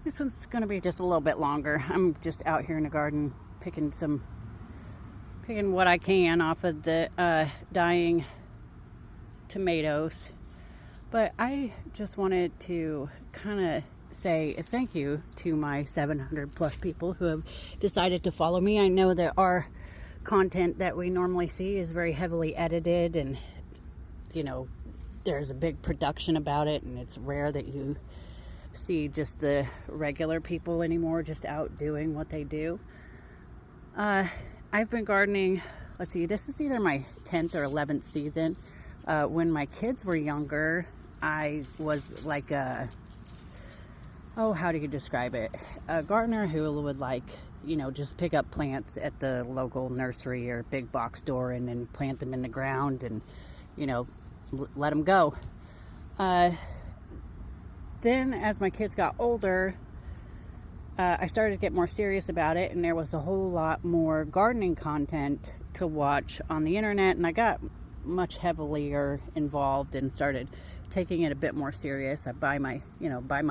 This one's going to be just a little bit longer. I'm just out here in the garden picking what I can off of the dying tomatoes. But I just wanted to kind of say thank you to my 700 plus people who have decided to follow me. I know that our content that we normally see is very heavily edited, and there's a big production about it, and it's rare that you see just the regular people anymore just out doing what they do. I've been gardening, let's see, this is either my 10th or 11th season. When my kids were younger, I was like how do you describe it? A gardener who would just pick up plants at the local nursery or big box store and then plant them in the ground and, let them go. Then as my kids got older, I started to get more serious about it, and there was a whole lot more gardening content to watch on the internet, and I got much heavier involved and started taking it a bit more serious. I buy my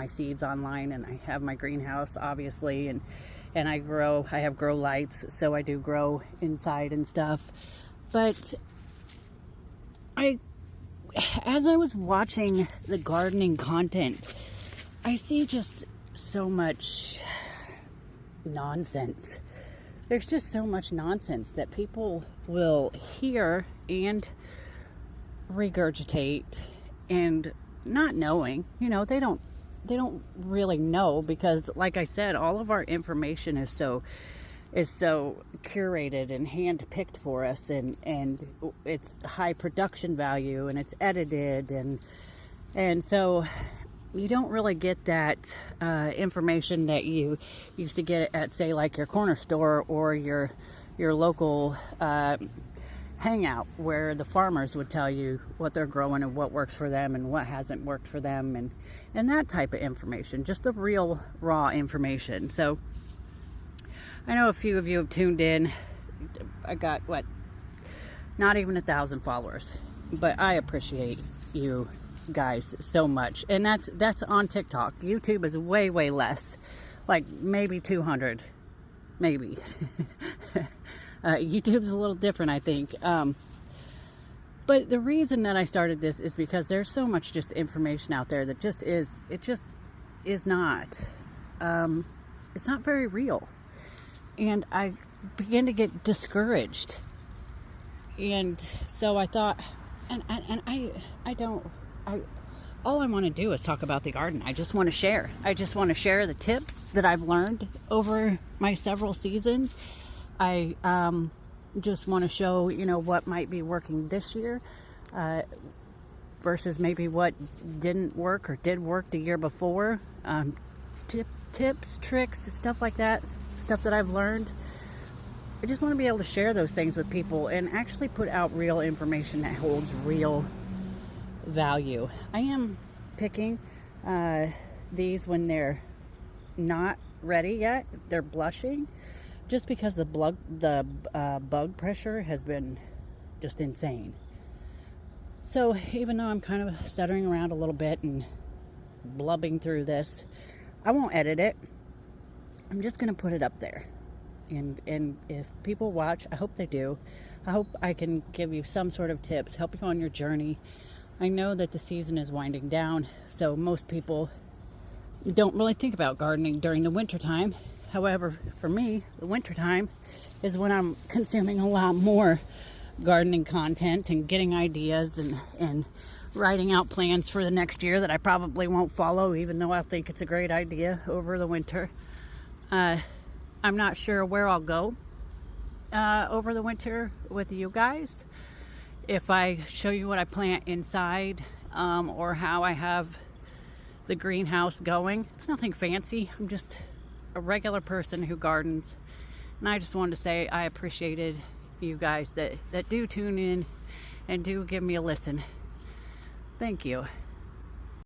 seeds online, and I have my greenhouse, obviously, and I have grow lights, so I do grow inside and stuff. But as I was watching the gardening content, I see just so much nonsense. There's just so much nonsense that people will hear and regurgitate, and not knowing, they don't really know, because like I said, all of our information is so curated and hand-picked for us, and it's high production value, and it's edited, and so you don't really get that information that you used to get at, say, like your corner store or your local hangout, where the farmers would tell you what they're growing and what works for them and what hasn't worked for them, and that type of information, just the real raw information. So I know a few of you have tuned in. I got not even 1,000 followers, but I appreciate you guys so much. And that's on TikTok. YouTube is way less, like maybe 200, maybe. YouTube's a little different, I think. But the reason that I started this is because there's so much just information out there that is not, it's not very real. And I began to get discouraged. And so I thought, all I want to do is talk about the garden. I just want to share. I just want to share the tips that I've learned over my several seasons. I just want to show, what might be working this year versus maybe what didn't work or did work the year before. Tips, tricks, stuff like that, stuff that I've learned. I just want to be able to share those things with people and actually put out real information that holds real value. I am picking these when they're not ready yet. They're blushing, just because the bug pressure has been just insane. So even though I'm kind of stuttering around a little bit and blubbing through this, I won't edit it. I'm just going to put it up there. And if people watch, I hope they do. I hope I can give you some sort of tips, help you on your journey. I know that the season is winding down, so most people don't really think about gardening during the winter time. However, for me, the winter time is when I'm consuming a lot more gardening content and getting ideas and writing out plans for the next year that I probably won't follow, even though I think it's a great idea over the winter. I'm not sure where I'll go over the winter with you guys. If I show you what I plant inside, or how I have the greenhouse going. It's nothing fancy. I'm just a regular person who gardens. And I just wanted to say I appreciated you guys that do tune in and do give me a listen. Thank you.